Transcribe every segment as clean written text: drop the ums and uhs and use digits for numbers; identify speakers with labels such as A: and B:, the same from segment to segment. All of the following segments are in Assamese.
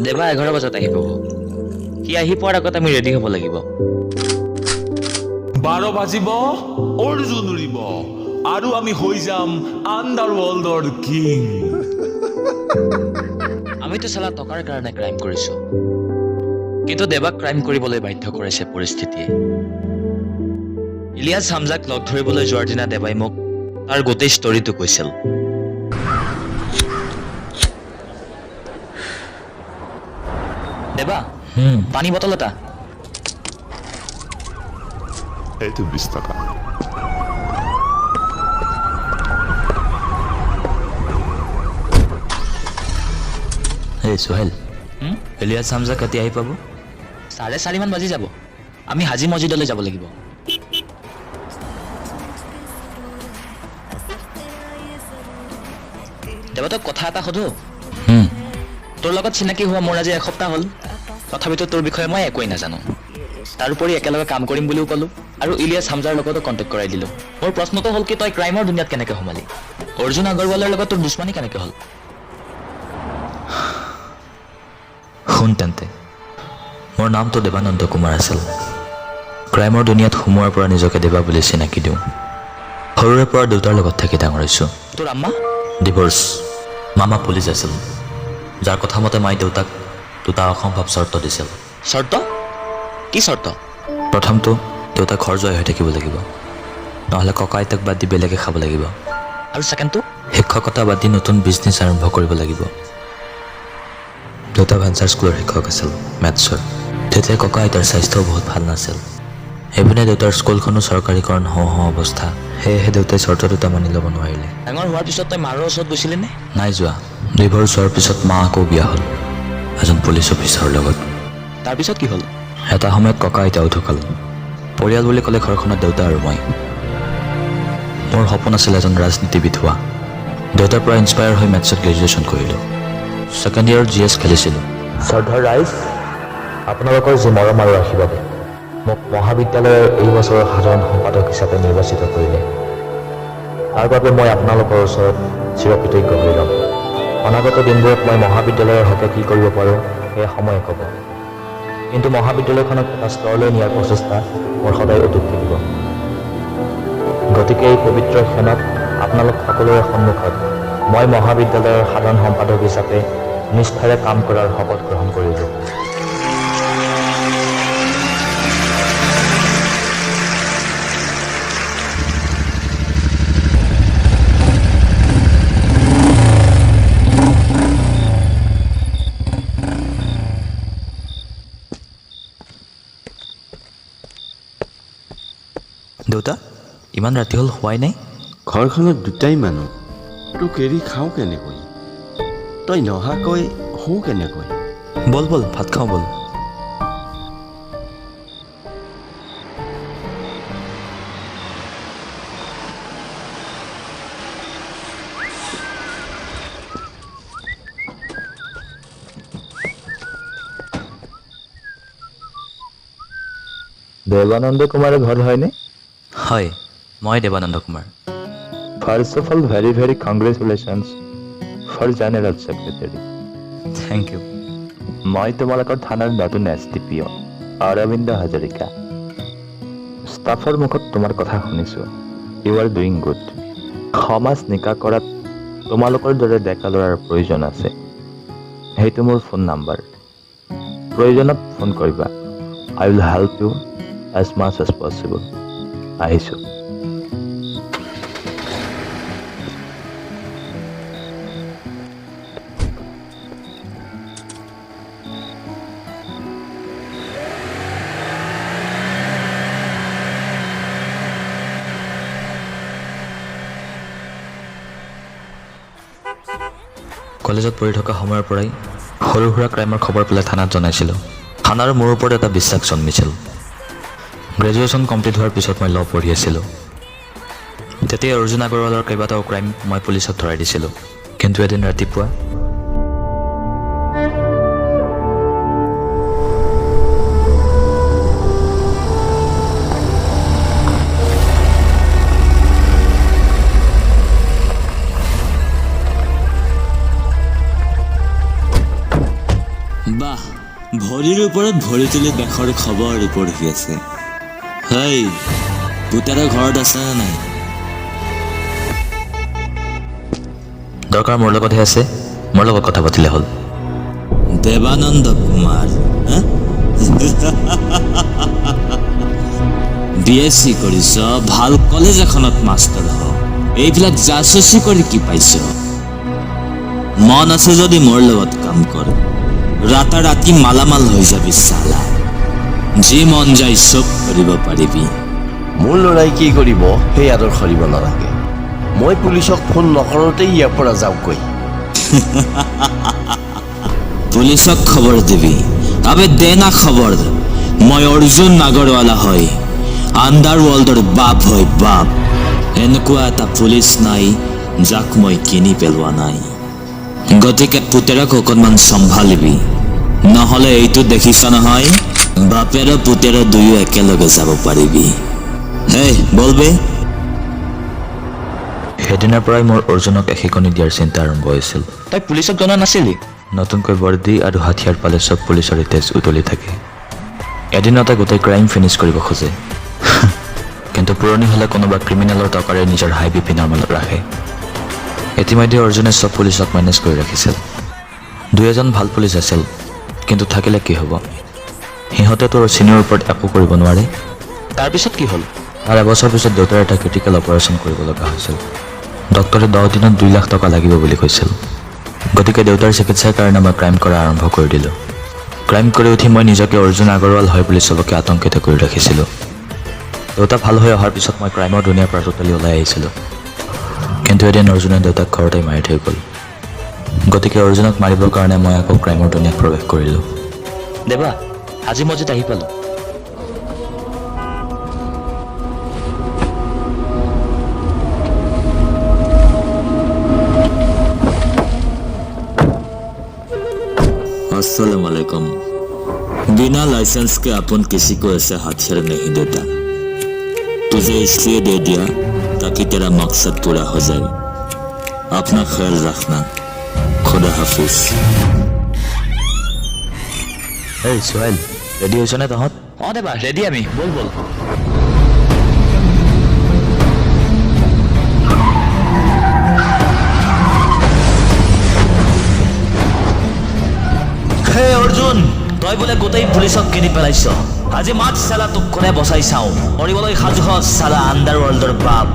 A: দেৱা 11 বজাত আহি পাব। সি আহি পোৱাৰ আগত আমি ৰেডি হ'ব লাগিব।
B: 12 বাজিব, অৰ্জুন উৰিব আৰু আমি হৈ যাম আণ্ডাৰৱৰ্ল্ডৰ কিং।
A: আমিতো চালা টকাৰ কাৰণে ক্ৰাইম কৰিছো, কিন্তু দেৱাক ক্ৰাইম কৰিবলৈ বাধ্য কৰাইছে পৰিস্থিতিয়ে। ইলিয়াছ হামজাক লগ ধৰিবলৈ যোৱাৰ দিনা দেৱাই মোক তাৰ গোটেই ষ্টৰিটো কৈছিল। দেৱা, পানী বটল এটা।
B: এইটো 20 টকা।
A: হে সোহেল, ইলিয়াছ হামজা কেতিয়া আহি পাব? 4:30 মান বাজি যাব। আমি হাজি মছজিদলৈ যাব লাগিব। দেৱা, তোক কথা এটা সোধো। তোৰ লগত চিনাকি হোৱা মোৰ আজি এসপ্তাহ হ'ল, তথাপিতো তোৰ বিষয়ে মই একোৱেই নাজানো। তাৰোপৰি একেলগে কাম কৰিম বুলিও ক'লো আৰু ইলিয়াছ হামজাৰ লগতো কণ্টেক্ট কৰাই দিলো। মোৰ প্ৰশ্নটো হ'ল কি, তই ক্ৰাইমৰ দুনিয়াত কেনেকৈ সোমালি? অৰ্জুন আগৰৱালৰ লগত তোৰ দুশ্মনী কেনেকৈ হ'ল? শুন তেন্তে, মোৰ নামটো দেৱানন্দ কুমাৰ আছিল। ক্ৰাইমৰ দুনিয়াত সোমোৱাৰ পৰা নিজকে দেৱা বুলি চিনাকি দিওঁ। সৰুৰে পৰা দেউতাৰ লগত থাকি ডাঙৰ হৈছোঁ। তোৰ আম্মা? ডিভৰ্চ। মামা পুলিচ আছিল, যাৰ কথা মতে মায়ে দেউতাক দুটা অসম্ভৱ চৰ্ত দিছিল। চৰ্ত? কি চৰ্ত? প্ৰথমটো, দেউতাক ঘৰ জয় হৈ থাকিব লাগিব, নহ'লে ককা আইতাক বাদ দি বেলেগে খাব লাগিব। আৰু ছেকেণ্ডটো? শিক্ষকতা বাদ দি নতুন বিজনেছ আৰম্ভ কৰিব লাগিব। দেউতা ভেঞ্চাৰ স্কুলৰ শিক্ষক আছিল, মেথছৰ। তেতিয়া ককা আইতাৰ স্বাস্থ্যও বহুত ভাল নাছিল। সেইপিনে দেউতাৰ স্কুলখনো চৰকাৰীকৰণ হওঁ অৱস্থা। সেয়েহে দেউতাই চৰ্ত দুটা মানি ল'ব নোৱাৰিলে। ডাঙৰ হোৱাৰ পিছত তই মাৰৰ ওচৰত গৈছিলি নে? নাই যোৱা। ডিভৰ্চ হোৱাৰ পিছত মা আকৌ বিয়া হ'ল এজন পুলিচ অফিচাৰৰ লগত। তাৰপিছত কি হ'ল? এটা সময়ত ককা আইতাও ঢুকাল। পৰিয়াল বুলি ক'লে ঘৰখনত দেউতা আৰু মই। মোৰ সপোন আছিল এজন ৰাজনীতিবিদ হোৱা। দেউতাৰ পৰা ইনস্পায়াৰ হৈ মেথছত গ্ৰেজুৱেশ্যন কৰিলোঁ। ছেকেণ্ড ইয়াৰত GS খেলিছিলোঁ। শ্ৰদ্ধাৰ ৰাইজ, আপোনালোকৰ যি মৰম আৰু আশীৰ্বাদে মোক মহাবিদ্যালয়ৰ এই বছৰৰ সাধাৰণ সম্পাদক হিচাপে নিৰ্বাচিত কৰিলে। তাৰ বাবে মই আপোনালোকৰ ওচৰত চিৰকৃতজ্ঞ হৈ ৰ'ম। অনাগত দিনবোৰত মই মহাবিদ্যালয়ৰ হকে কি কৰিব পাৰোঁ সেয়া সময়ে ক'ব, কিন্তু মহাবিদ্যালয়খনক এটা স্তৰলৈ নিয়াৰ প্ৰচেষ্টা মোৰ সদায় অটুট থাকিব। গতিকে এই পবিত্ৰ ক্ষণত আপোনালোক সকলোৰে সন্মুখত মই মহাবিদ্যালয়ৰ সাধাৰণ সম্পাদক হিচাপে নিষ্ঠাৰে কাম কৰাৰ শপত গ্ৰহণ কৰিলোঁ। দেউতা, ইমান ৰাতি হ'ল হোৱাই নাই?
C: ঘৰখনত দুটাই মানুহ, তোক এৰি খাওঁ কেনেকৈ? তই নহাকৈ শোওঁ কেনেকৈ?
A: বল বল, ভাত খাওঁ বল।
D: দেৱানন্দ কুমাৰৰ ঘৰ হয়নে?
A: হয়, মই Devanand Kumar.
D: First of all very very congratulations for general secretary.
A: Thank you.
D: মই তোমালোকৰ থানাৰ নতুন SDPO অৰবিন্দ হাজৰিকা। ষ্টাফৰ মুখত তোমাৰ কথা শুনিছোঁ, ইউ আৰ ডুইং গুড। সমাজ নিকা কৰাত তোমালোকৰ দৰে ডেকা ল'ৰাৰ প্ৰয়োজন আছে। সেইটো মোৰ ফোন নাম্বাৰ, প্ৰয়োজনত ফোন কৰিবা। I will help you as much as possible. আহিছোঁ।
A: কলেজত পঢ়ি থকা সময়ৰ পৰাই সৰু সুৰা ক্ৰাইমৰ খবৰ পেলাই থানাত জনাইছিলোঁ। থানাৰ মোৰ ওপৰত এটা বিশ্বাস জন্মিছিল। গ্ৰেজুৱেশ্যন কমপ্লিট হোৱাৰ পিছত মই ল' পঢ়ি আছিলোঁ। তেতিয়া অৰ্জুন আগৰৱালৰ কেইবাটাও ক্ৰাইম মই পুলিচক ধৰাই দিছিলোঁ। কিন্তু এদিন ৰাতিপুৱা
E: বাহ, ভৰিৰ ওপৰত ভৰি তুলি দেশৰ খবৰ পঢ়ি আছে। হেই, পুতেৰৰ ঘৰত আছেনে নাই?
A: দৰকাৰ মোৰ লগতহে আছে, মোৰ লগত কথা পাতিলে হ'ল।
E: দেৱানন্দ কুমাৰ BSc কৰিছ, ভাল কলেজ এখনত মাষ্টাৰ হ। এইবিলাক জাচুচি কৰি কি পাইছ? মন আছে যদি মোৰ লগত কাম কৰ, ৰাতাৰাতি মালামাল হৈ যাবি চালা। যি মন যায় চব কৰিব পাৰিবি।
C: মোৰ ল'ৰাই কি কৰিব সেই আদৰ কৰিব নালাগে। মই পুলিচক ফোন নকৰোঁতেই ইয়াৰ পৰা যাওঁগৈ।
E: পুলিচক খবৰ দিবি? আবে দে না খবৰ। মই অৰ্জুন নাগৰৱালা হয়, আণ্ডাৰৱৰ্ল্ডৰ বাপ হয় বাপ। এনেকুৱা এটা পুলিচ নাই যাক মই কিনি পেলোৱা নাই। গতিকে পুতেৰক অকণমান চম্ভালিবি, নহ'লে এইটো দেখিছ নহয়, বাপেৰ পুতেৰ দুয়ো একেলগে যাব পাৰিবি। হেই বলবে।
A: সেইদিনাৰ পৰাই মোৰ অৰ্জুনক এশিকনি দিয়াৰ চিন্তা আৰম্ভ হৈছিল।
F: তই পুলিচক জনা নাছিলি?
A: নতুনকৈ বৰ্দি আৰু হাথিয়াৰ পালে চব পুলিচৰে তেজ উতলি থাকে। এদিনতে গোটেই ক্ৰাইম ফিনিছ কৰিব খোজে। কিন্তু পুৰণি হ'লে কোনোবা ক্ৰিমিনেলৰ টকাৰে নিজৰ হাই BP নৰ্মেলত ৰাখে। ইতিমধ্যে অৰ্জুনে চব পুলিচক মেনেজ কৰি ৰাখিছিল। 2-এজন ভাল পুলিচ আছিল, কিন্তু থাকিলে কি হ'ব? সিহঁতেতো চিনিয়ৰ ওপৰত একো কৰিব নোৱাৰে।
F: তাৰপিছত কি হ'ল?
A: তাৰ এবছৰ পিছত দেউতাৰ এটা ক্ৰিটিকেল অপাৰেশ্যন কৰিব লগা হৈছিল। ডক্টৰে 10 দিনত 2 লাখ টকা লাগিব বুলি কৈছিল। গতিকে দেউতাৰ চিকিৎসাৰ কাৰণে মই ক্ৰাইম কৰা আৰম্ভ কৰি দিলোঁ। ক্ৰাইম কৰি উঠি মই নিজকে অৰ্জুন আগৰৱাল হয় বুলি চবকে আতংকিত কৰি ৰাখিছিলোঁ। দেউতা ভাল হৈ অহাৰ পিছত মই ক্ৰাইমৰ দুনিয়াৰ পৰা টোটেলি ওলাই আহিছিলোঁ। কিন্তু এদিন অৰ্জুনে দেউতাক ঘৰতে মাৰি থৈ গ'ল। গতিকে অৰ্জুনক মাৰিবৰ কাৰণে মই আকৌ ক্ৰাইমৰ দুনিয়াত প্ৰৱেশ কৰিলোঁ।
F: দেৱা, আজি মছজিদ আহি পালোঁ।
E: अस्सलाम वालेकुम। बिना लाइसेंस के अपन किसी को ऐसे हथियार नहीं देता। तुझे इसलिए दे दिया ताकि तेरा मकसद पूरा हो जाए। अपना ख्याल रखना। खुदा हाफिज।
A: এই সোহেল, ৰেডি হৈছনে তহঁত?
F: অঁ দেৱা, ৰেডি আমি, বল বল।
A: হে অৰ্জুন, তই বোলে গোটেই পুলিচক কিনি পেলাইছ। আজি মাত চালা তোক কোনে বচাই চাওঁ। মৰিবলৈ সাজু হ চালা আণ্ডাৰৱৰ্ল্ডৰ বাপ।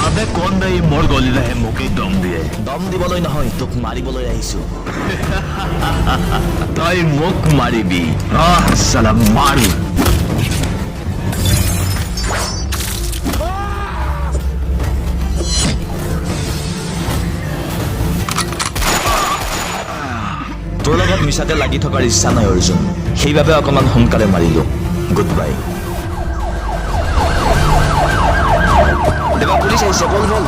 B: আবে কোন দেই মোৰ গলিলেহে মোকেই দম দিয়ে।
A: দম দিবলৈ নহয়, তোক মাৰিবলৈ আহিছোঁ।
B: তই মোক মাৰিবি? চালা মাৰ।
A: তোৰ লগত মিছাতে লাগি থকাৰ ইচ্ছা নাই অৰ্জুন, সেইবাবে অকণমান সোনকালে মাৰিলোঁ। Good bye.
F: দেৱা, পুলিচ আহিছে, বল বল।